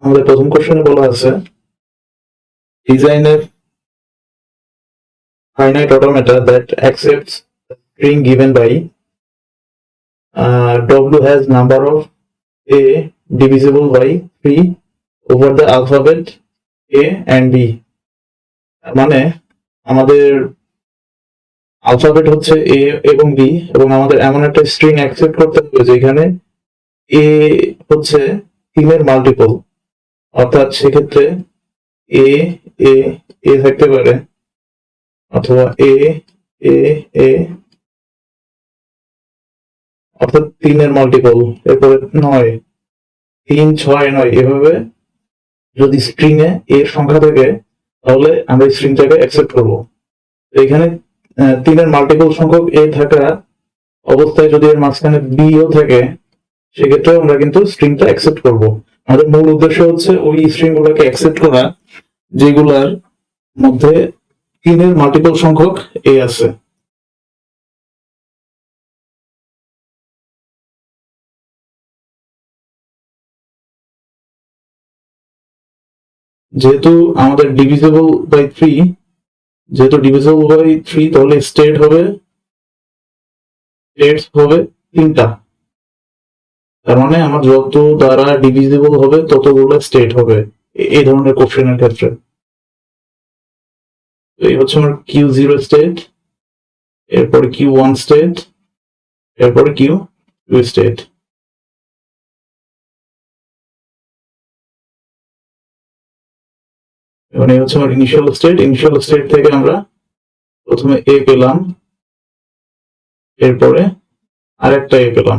আমাদের প্রথম কোশ্চেনে বলা আছে design a finite automata that accepts a string given by w has number of a divisible by 3 over the alphabet a and b। মানে আমাদের alphabet হচ্ছে এ এবং বি, এবং আমাদের এমন একটা স্ট্রিং অ্যাকসেপ্ট করতে হবে যেখানে এ হচ্ছে 3-এর মাল্টিপল, অর্থাৎ সেক্ষেত্রে এ এ এ থাকতে পারে, অথবা এ এ এ অর্থাৎ 3-এর মাল্টিপল, এরপরে 9, 3, 6, 9 এভাবে যদি স্ট্রিং এ এর সংখ্যা থাকে তাহলে আমরা স্ট্রিংটাকে অ্যাকসেপ্ট করবো। এখানে 3-এর মাল্টিপল সংখ্যক এ থাকা অবস্থায় যদি এর মাঝখানে বিও থাকে সেক্ষেত্রে আমরা কিন্তু স্ট্রিংটা অ্যাকসেপ্ট করব। আমাদের মূল উদ্দেশ্য হচ্ছে ওই স্ট্রিং গুলোকে অ্যাকসেপ্ট করা যেগুলার মধ্যে 3-এর মাল্টিপল সংখ্যক এ আছে। যেহেতু আমাদের ডিভিজিবল বাই 3, তাহলে স্টেট হবে 3টা। তার মানে আমার যত দ্বারা ডিভিজিবল হবে ততগুলো স্টেট হবে এই ধরনের কোশ্চেনের ক্ষেত্রে। এই হচ্ছে আমার Q0 স্টেট, এরপরে Q1 স্টেট, এরপরে Q2 স্টেট। মানে হচ্ছে আমার ইনিশিয়াল স্টেট থেকে আমরা প্রথমে এ পেলাম, এরপরে আরেকটা এ পেলাম।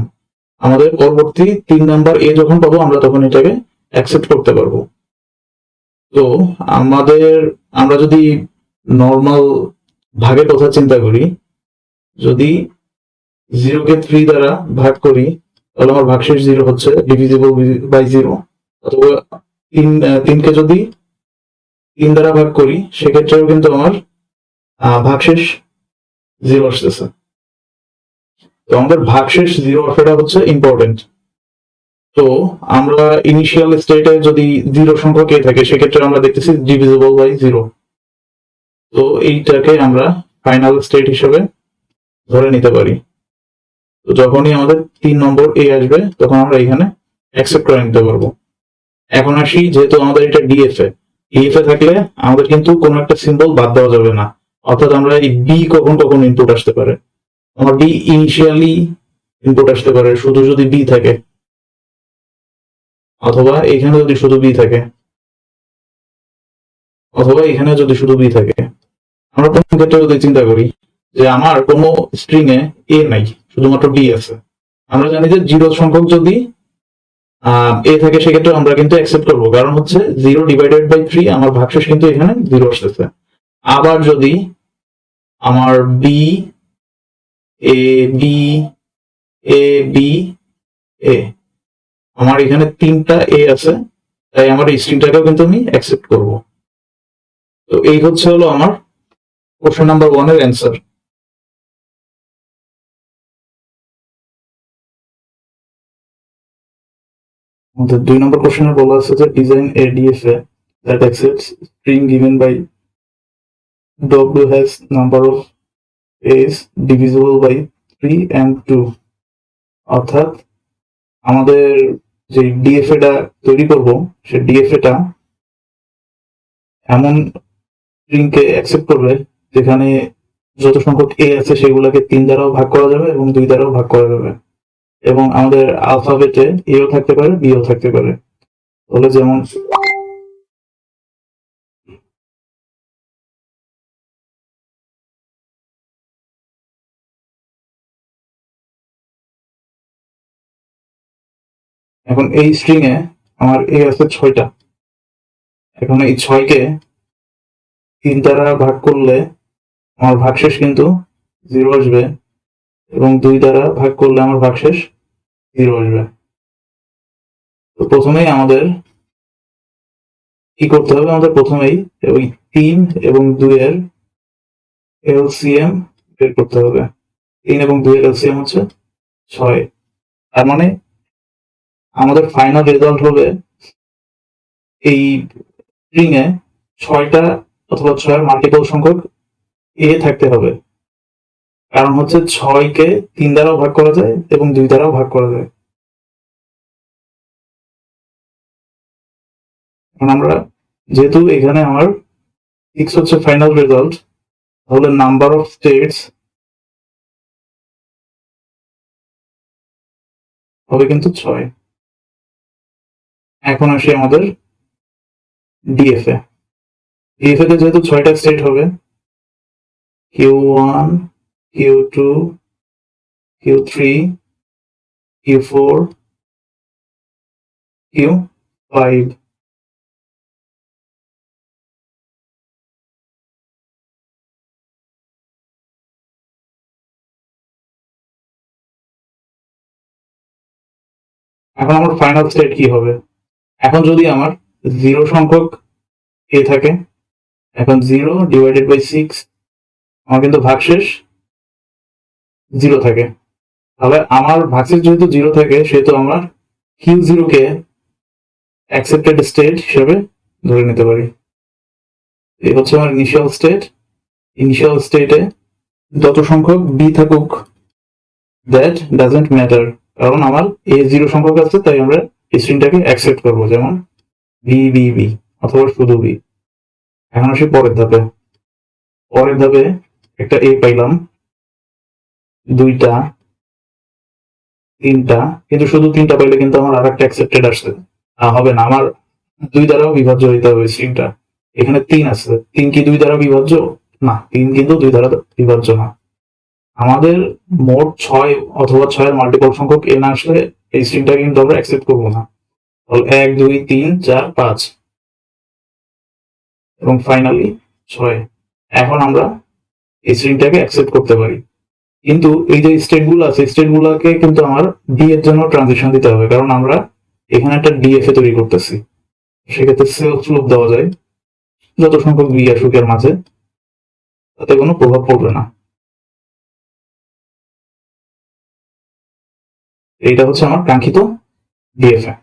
আমাদের পরবর্তী 3 নাম্বার এ যখন পাবো আমরা তখন এটাকে অ্যাকসেপ্ট করতে পারবো। তো আমরা যদি নর্মাল ভাগের কথা চিন্তা করি, যদি 0-কে 3 দ্বারা ভাগ করি তাহলে আমার ভাগশেষ 0 হচ্ছে ডিভিজিবল বাই 0, অথবা 3-কে যদি 3 দ্বারা ভাগ করি সেক্ষেত্রেও কিন্তু আমার ভাগশেষ 0 আসতেছে। তো আমাদের ভাগশেষ 0 আসাটা হচ্ছে ইম্পর্টেন্ট। তো আমরা ইনিশিয়াল স্টেটে যদি 0 সংখ্যক এ থাকে সেক্ষেত্রে আমরা দেখতেছি ডিভিজিবল বাই 0। তো এইটাকে আমরা ফাইনাল স্টেট হিসেবে ধরে নিতে পারি। তো যখনই আমাদের 3 নম্বর এ আসবে তখন আমরা এখানে অ্যাকসেপ্ট করে নিতে পারবো। এখন আসি, যেহেতু আমাদের এটা ডিএফএ থাকলে আমাদের কিন্তু কোনো একটা সিম্বল বাদ দেওয়া যাবে না, অর্থাৎ আমরা এই বি কখন ইনপুট আসতে পারে, আমার বি ইনিশিয়ালি ইনপুট আসতে পারে শুধু যদি বি থাকে, অথবা এখানে যদি শুধু বি থাকে, অথবা এখানে যদি শুধু বি থাকে। আমরা প্রথম ক্ষেত্রে যদি চিন্তা করি যে আমার কোনো স্ট্রিং এ নাই, শুধুমাত্র বি আছে, আমরা জানি যে 0 সংখ্যক যদি এ থাকে সেক্ষেত্রে আমরা কিন্তু অ্যাকসেপ্ট করবো, কারণ হচ্ছে 0 ডিভাইডেড বাই 3 আমার ভাগশেষ কিন্তু এখানে 0 আসতেছে। আবার যদি আমার B A B A B A, আমার এখানে 3টা এ আছে, তাই আমার এই স্ট্রিংটাকেও কিন্তু আমি অ্যাকসেপ্ট করব। তো এই হচ্ছে হলো আমার কোশ্চেন নাম্বার 1 এর অ্যান্সার। আমাদের 2 নম্বর কোশ্চেনে বলা আছে যে design A DFA that accepts string given by w has number of a's divisible by 3 and 2। অর্থাৎ আমাদের যে ডিএফএটা তৈরি করব সে ডিএফএটা এমন স্ট্রিংকে অ্যাকসেপ্ট করবে যেখানে যত সংখ্যক এ আছে সেগুলোকে 3 দ্বারাও ভাগ করা যাবে এবং 2 দ্বারাও ভাগ করা যাবে, এবং আমাদের আলফাবেটে এও থাকতে পারে বিও থাকতে পারে। তাহলে যেমন এখন এই স্ট্রিং এ আমার এ আছে 6টা, এখন এই 6কে 3 দ্বারা ভাগ করলে আমার ভাগশেষ কিন্তু 0 আসবে, এবং 2 দ্বারা ভাগ করলে আমার ভাগশেষ 0 আসবে। তো প্রথমেই আমাদের কি করতে হবে, আমাদের প্রথমেই ওই 3 এবং 2 এর এলসিএম বের করতে হবে। 3 এবং 2 এর এলসিএম হচ্ছে 6। তার মানে আমাদের ফাইনাল রেজাল্ট হবে এই স্ট্রিং এ 6টা অথবা 6-এর মাল্টিপল সংখ্যক এ থাকতে হবে, কারণ হচ্ছে 6কে 3 দ্বারাও ভাগ করা যায় এবং 2 দ্বারাও ভাগ করা যায়। এখন আমরা যেহেতু এখানে আমার 6 হচ্ছে ফাইনাল রেজাল্ট, তাহলে নাম্বার অফ স্টেটস হবে কিন্তু 6। এখন আসি আমাদের ডিএফএ। ডিএফএ তে যেহেতু 6টা স্টেট হবে, Q1, Q2, Q3, Q4, Q5। এখন আমার ফাইনাল স্টেট কি হবে? এখন যদি আমার 0 সংখ্যক এ থাকে, এখন 0 ডিভাইডেড বাই 6, আমার কিন্তু ভাগশেষ 0 থাকে। তাহলে আমার ভাগশেষ যেহেতু 0 থাকে, সেহেতু আমার Q0 কে অ্যাকসেপ্টেড স্টেট হিসেবে ধরে নিতে পারি। এই হচ্ছে আমার ইনিশিয়াল স্টেট। ইনিশিয়াল স্টেটে যত সংখ্যক বি থাকুক, দ্যাট ডাজেন্ট ম্যাটার, কারণ আমার এ 0 সংখ্যক আছে, তাই আমরা স্ট্রিংটাকে অ্যাকসেপ্ট করবো, যেমন বি বি বি অথবা শুধু বি। এখন আসি পরের ধাপে। পরের ধাপে একটা এ পাইলাম, 2টা, 3টা, কিন্তু শুধু 3টা পাইলে কিন্তু আমার আর একটা অ্যাকসেপ্টেড আসছে, হবে না, আমার 2 দ্বারাও বিভাজ্য হইতে হবে স্ট্রিংটা। এখানে 3 আছে, 3 কি 2 দ্বারা বিভাজ্য? না, 3 কিন্তু 2 দ্বারা বিভাজ্য না। আমাদের মোট 6 অথবা 6-এর মাল্টিপল সংখ্যক এ না আসলে এই স্ট্রিংটাকে কিন্তু আমরা অ্যাকসেপ্ট করবো না। তাহলে 1, 2, 3, 4, 5 এবং ফাইনালি 6। এখন আমরা এই স্ট্রিংটাকে অ্যাকসেপ্ট করতে পারি, কিন্তু এই যে স্টেট গুলো আছে, স্টেট গুলাকে কিন্তু আমার ডি এর জন্য ট্রানজিশন দিতে হবে, কারণ আমরা এখানে একটা ডিএফএ তৈরি করতেছি। সেক্ষেত্রে সেলফ লুপ দেওয়া যায়, যত সংখ্যক বি আসুক এর মাঝে, তাতে কোনো প্রভাব পড়বে না। এইটা হচ্ছে আমার কাঙ্ক্ষিত ডিএফএ।